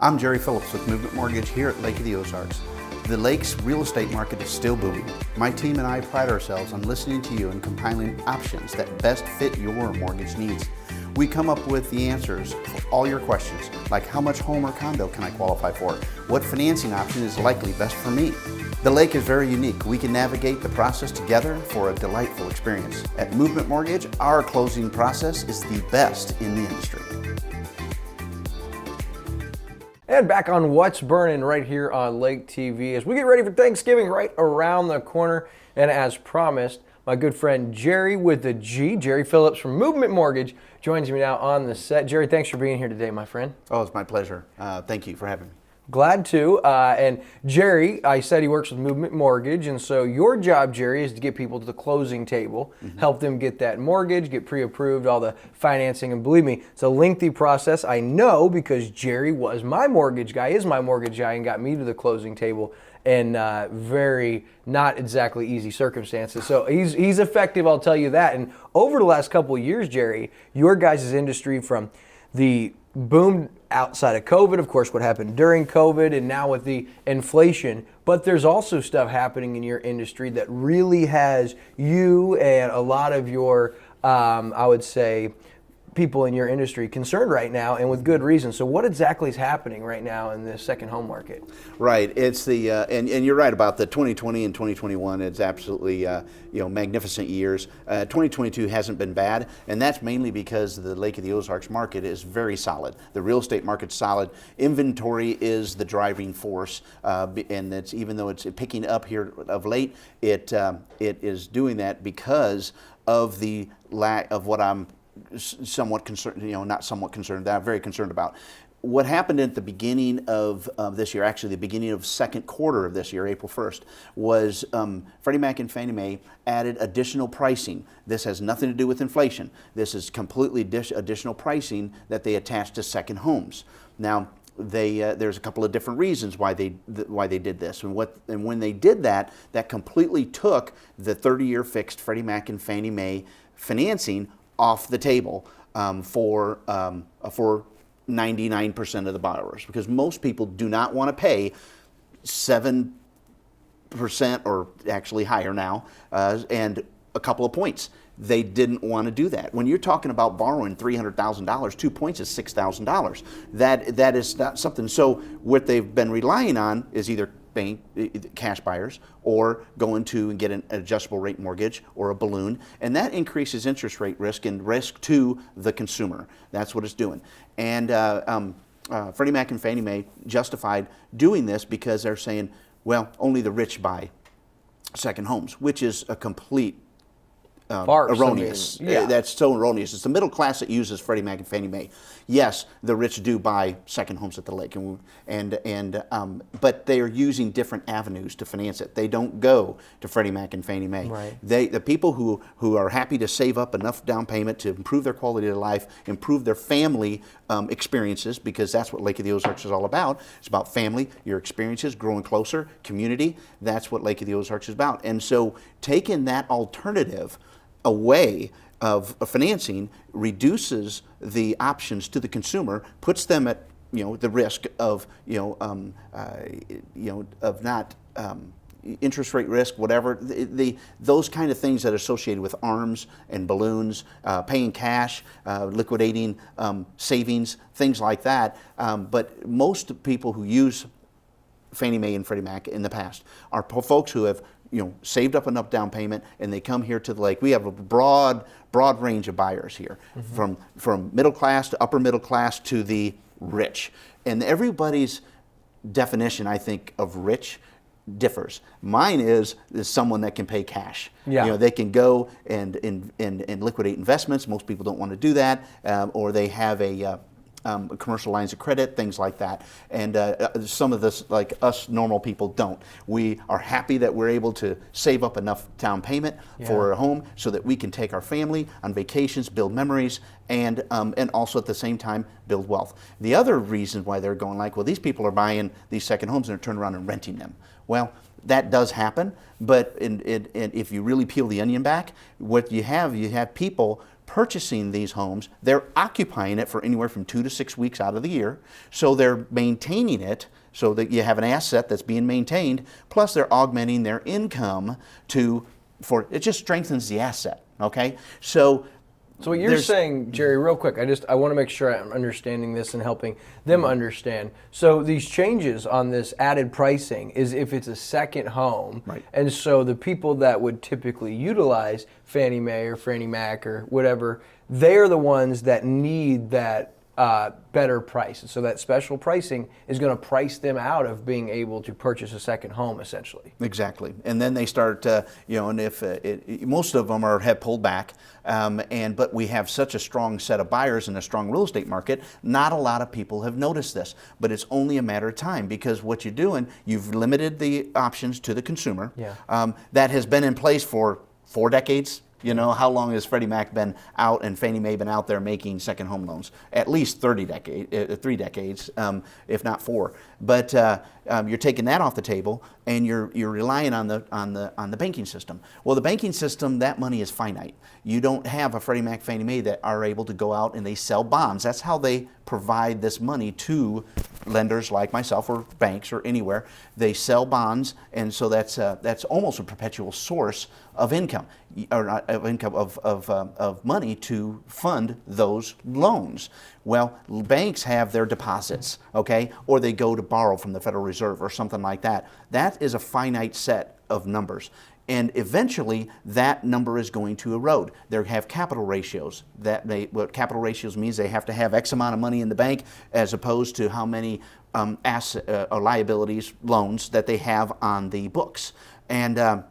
I'm Jerry Phillips with Movement Mortgage here at Lake of the Ozarks. The Lake's real estate market is still booming. My team and I pride ourselves on listening to you and compiling options that best fit your mortgage needs. We come up with the answers for all your questions, like how much home or condo can I qualify for? What financing option is likely best for me? The Lake is very unique. We can navigate the process together for a delightful experience. At Movement Mortgage, our closing process is the best in the industry. And back on What's Burning right here on Lake TV as we get ready for Thanksgiving right around the corner. And as promised, my good friend Jerry with the G, Jerry Phillips from Movement Mortgage, joins me now on the set. Jerry, thanks for being here today, my friend. Oh, it's my pleasure. Thank you for having me. Glad to. And Jerry, I said he works with Movement Mortgage, and so your job, Jerry, is to get people to the closing table, help them get that mortgage, get pre-approved, all the financing, and believe me, it's a lengthy process. I know because Jerry was my mortgage guy, is my mortgage guy, and got me to the closing table in very not exactly easy circumstances. So he's effective, I'll tell you that. And over the last couple of years, Jerry, your guys' industry from the boom outside of COVID, of course, what happened during COVID, and now with the inflation. But there's also stuff happening in your industry that really has you and a lot of your, I would say, people in your industry concerned right now, and with good reason. So what exactly is happening right now in the second home market? Right. It's the and you're right about the 2020 and 2021. It's absolutely magnificent years. 2022 hasn't been bad, and that's mainly because the Lake of the Ozarks market is very solid. The real estate market's solid. Inventory is the driving force, and it's even though it's picking up here of late, it is doing that because of the lack of what I'm somewhat concerned, not somewhat concerned, that I'm very concerned about. What happened at the beginning of this year, actually the beginning of second quarter of this year, April 1st, was Freddie Mac and Fannie Mae added additional pricing. This has nothing to do with inflation. This is completely additional pricing that they attached to second homes. Now, there's a couple of different reasons why they did this, and when they did that, that completely took the 30-year fixed Freddie Mac and Fannie Mae financing off the table for 99% of the borrowers, because most people do not want to pay 7% or actually higher now, and a couple of points. They didn't want to do that. When you're talking about borrowing $300,000, 2 points is $6,000. That is not something. So what they've been relying on is either cash buyers or going to and get an adjustable rate mortgage or a balloon, and that increases interest rate risk and risk to the consumer. That's what it's doing. And Freddie Mac and Fannie Mae justified doing this because they're saying, well, only the rich buy second homes, which is a complete erroneous. Yeah. That's so erroneous. It's the middle class that uses Freddie Mac and Fannie Mae. Yes, the rich do buy second homes at the lake, but they are using different avenues to finance it. They don't go to Freddie Mac and Fannie Mae. Right. The people who are happy to save up enough down payment to improve their quality of life, improve their family experiences, because that's what Lake of the Ozarks is all about. It's about family, your experiences, growing closer, community. That's what Lake of the Ozarks is about. And so taking that alternative away of financing reduces the options to the consumer, puts them at the risk of of not interest rate risk, whatever those kind of things that are associated with ARMs and balloons, paying cash, liquidating savings, things like that. But most people who use Fannie Mae and Freddie Mac in the past are folks who have saved up enough down payment, and they come here to the lake. We have a broad range of buyers here, from middle class to upper middle class to the rich. And everybody's definition, I think, of rich differs. Mine is someone that can pay cash. Yeah. They can go and liquidate investments. Most people don't want to do that, or they have commercial lines of credit, things like that. And some of this, like us normal people, don't. We are happy that we're able to save up enough down payment for a home so that we can take our family on vacations, build memories, and also at the same time build wealth. The other reason why they're going like, well, these people are buying these second homes and they're turning around and renting them. Well, that does happen, but if you really peel the onion back, what you have people purchasing these homes, they're occupying it for anywhere from 2 to 6 weeks out of the year. So they're maintaining it so that you have an asset that's being maintained, plus they're augmenting their income it just strengthens the asset, okay? So what you're saying, Jerry, real quick, I want to make sure I'm understanding this and helping them understand. So these changes on this added pricing is if it's a second home. Right. And so the people that would typically utilize Fannie Mae or Freddie Mac or whatever, they're the ones that need that better price. So that special pricing is going to price them out of being able to purchase a second home, essentially. Exactly, and then they start, and if most of them have pulled back, but we have such a strong set of buyers in a strong real estate market. Not a lot of people have noticed this, but it's only a matter of time because what you're doing, you've limited the options to the consumer. Yeah. That has been in place for 4 decades. You know, how long has Freddie Mac been out and Fannie Mae been out there making second home loans? At least 3 decades, if not 4. But you're taking that off the table, and you're relying on the banking system. Well, the banking system, that money is finite. You don't have a Freddie Mac, Fannie Mae that are able to go out and they sell bonds. That's how they provide this money to lenders like myself or banks or anywhere. They sell bonds, and so that's almost a perpetual source of income, or of money to fund those loans. Well, banks have their deposits, okay, or they go to borrow from the Federal Reserve or something like that. That is a finite set of numbers. And eventually, that number is going to erode. They have capital ratios. What capital ratios means, they have to have X amount of money in the bank as opposed to how many or liabilities, loans that they have on the books. And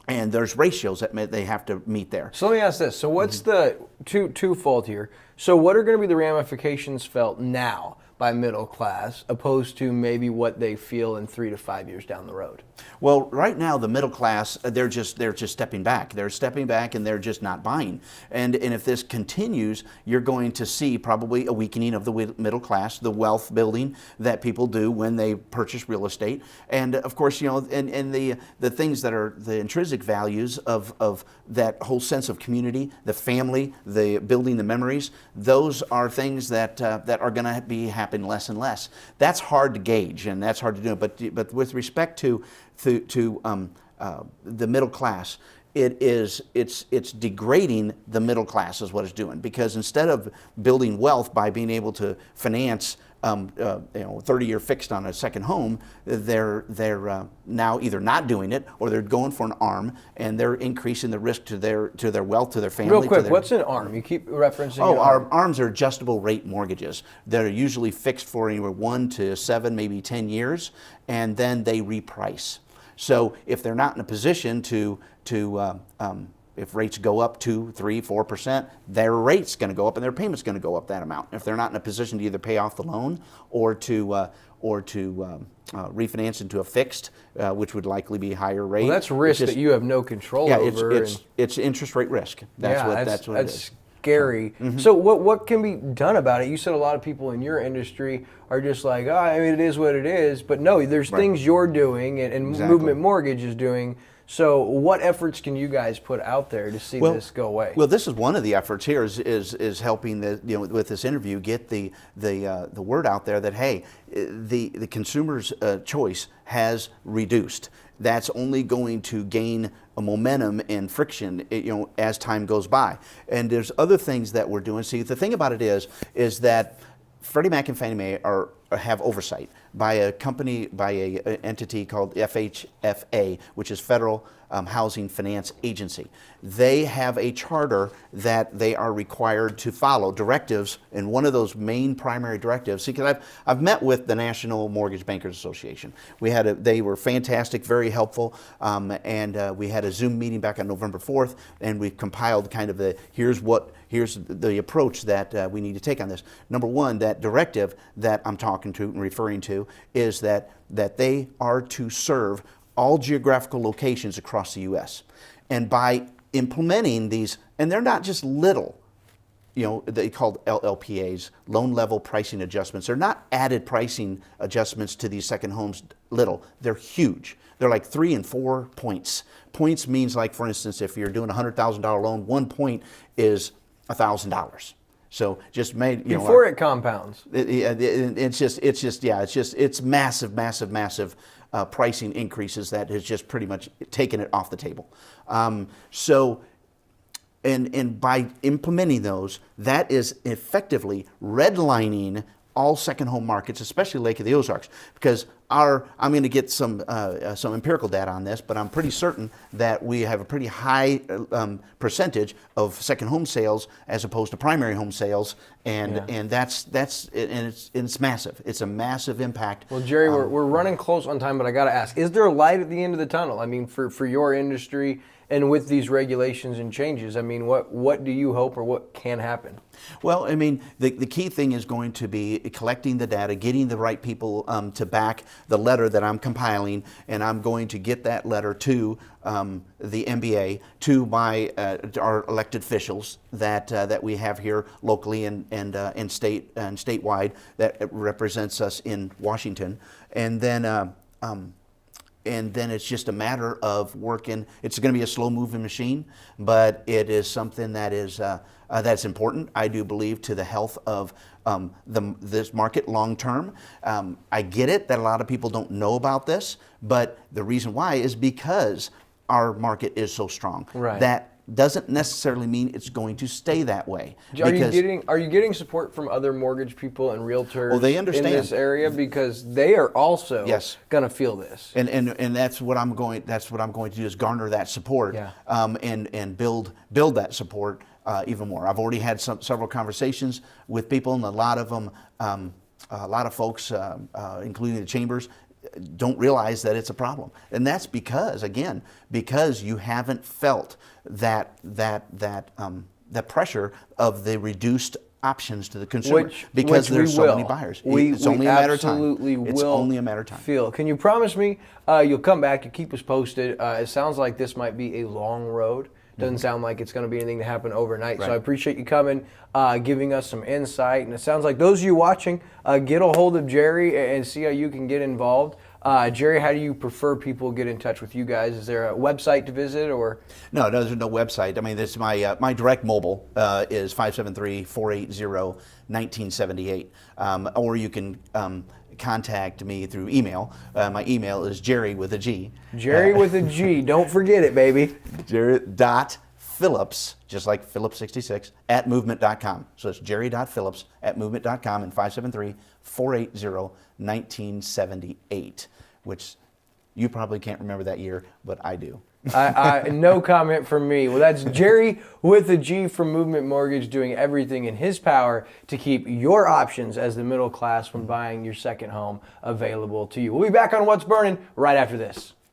there's ratios that they have to meet there. So let me ask this. So what's the twofold here? So what are going to be the ramifications felt now by middle class opposed to maybe what they feel in 3 to 5 years down the road? Well, right now the middle class, they're just stepping back. They're stepping back and they're just not buying. And if this continues, you're going to see probably a weakening of the middle class, the wealth building that people do when they purchase real estate. And of course, and the things that are the intrinsic values of that whole sense of community, the family, the building the memories, those are things that are going to be happening less and less. That's hard to gauge and that's hard to do. But with respect to the middle class, it's degrading the middle class is what it's doing, because instead of building wealth by being able to finance 30-year fixed on a second home, they're now either not doing it or they're going for an ARM, and they're increasing the risk to their wealth, to their family. Real quick, what's an ARM? You keep referencing. Our ARMs are adjustable rate mortgages. They're usually fixed for anywhere 1 to 7, maybe 10 years, and then they reprice. So if they're not in a position to if rates go up 2, 3, 4%, their rate's going to go up and their payment's going to go up that amount. If they're not in a position to either pay off the loan or to refinance into a fixed, which would likely be higher rate. Well, that's risk that you have no control over. It's interest rate risk. That's what it is. Scary. Mm-hmm. So what can be done about it? You said a lot of people in your industry are just like, it is what it is. But no, there's things you're doing and Exactly. Movement Mortgage is doing. So what efforts can you guys put out there to see this go away? Well, this is one of the efforts here is helping with this interview get the word out there that, hey, the consumer's choice has reduced. That's only going to gain a momentum and friction, as time goes by. And there's other things that we're doing. See, the thing about it is that Freddie Mac and Fannie Mae have oversight by a company, by an entity called FHFA, which is Federal Housing Finance Agency. They have a charter that they are required to follow, directives, and one of those main primary directives. See, because I've met with the National Mortgage Bankers Association. They were fantastic, very helpful, and we had a Zoom meeting back on November 4th, and we compiled kind of here's the approach that we need to take on this. Number one, that directive that I'm talking to and referring to is that they are to serve all geographical locations across the U.S. And by implementing these, and they're not just little, they called LLPAs, loan level pricing adjustments. They're not added pricing adjustments to these second homes little. They're huge. They're like 3 and 4 points. Points means, like, for instance, if you're doing a $100,000 loan, 1 point is $1,000. So just made, before it compounds. It's massive pricing increases that has just pretty much taken it off the table. And by implementing those, that is effectively redlining all second home markets, especially Lake of the Ozarks, because I'm going to get some empirical data on this, but I'm pretty certain that we have a pretty high percentage of second home sales as opposed to primary home sales, and it's massive. It's a massive impact. Well, Jerry, we're running close on time, but I got to ask: is there a light at the end of the tunnel? I mean, for your industry and with these regulations and changes, I mean, what do you hope or what can happen? Well, I mean, the key thing is going to be collecting the data, getting the right people to back the letter that I'm compiling, and I'm going to get that letter to the MBA, to our elected officials that we have here locally and statewide that represents us in Washington, and then it's just a matter of working. It's going to be a slow-moving machine, but it is something that is that's important, I do believe, to the health of this market long term. I get it that a lot of people don't know about this, but the reason why is because our market is so strong. Right. That doesn't necessarily mean it's going to stay that way. Are you getting support from other mortgage people and realtors they understand in this area, because they are also Yes. going to feel this? And that's what I'm going to do, is garner that support, Yeah. and build that support even more. I've already had several conversations with people, and a lot of them, a lot of folks, including the chambers, don't realize that it's a problem, and that's because you haven't felt that pressure of the reduced options to the consumer, because there's so many buyers. It's only a matter of time. It's only a matter of time. Phil, can you promise me you'll come back and keep us posted? It sounds like this might be a long road. Doesn't sound like it's going to be anything to happen overnight. Right. So I appreciate you coming, giving us some insight. And it sounds like those of you watching, get a hold of Jerry and see how you can get involved. Jerry, how do you prefer people get in touch with you guys? Is there a website to visit, or? No, there's no website. I mean, this is my direct mobile is 573-480-1978, or you can contact me through email. My email is Jerry with a G. Jerry with a G. Don't forget it, baby. Jerry.Phillips, just like Phillips 66, at movement.com. So it's Jerry.Phillips at movement.com, and 573-480-1978, which you probably can't remember that year, but I do. No comment from me. Well, that's Jerry with a G from Movement Mortgage, doing everything in his power to keep your options as the middle class when buying your second home available to you. We'll be back on What's Burning right after this.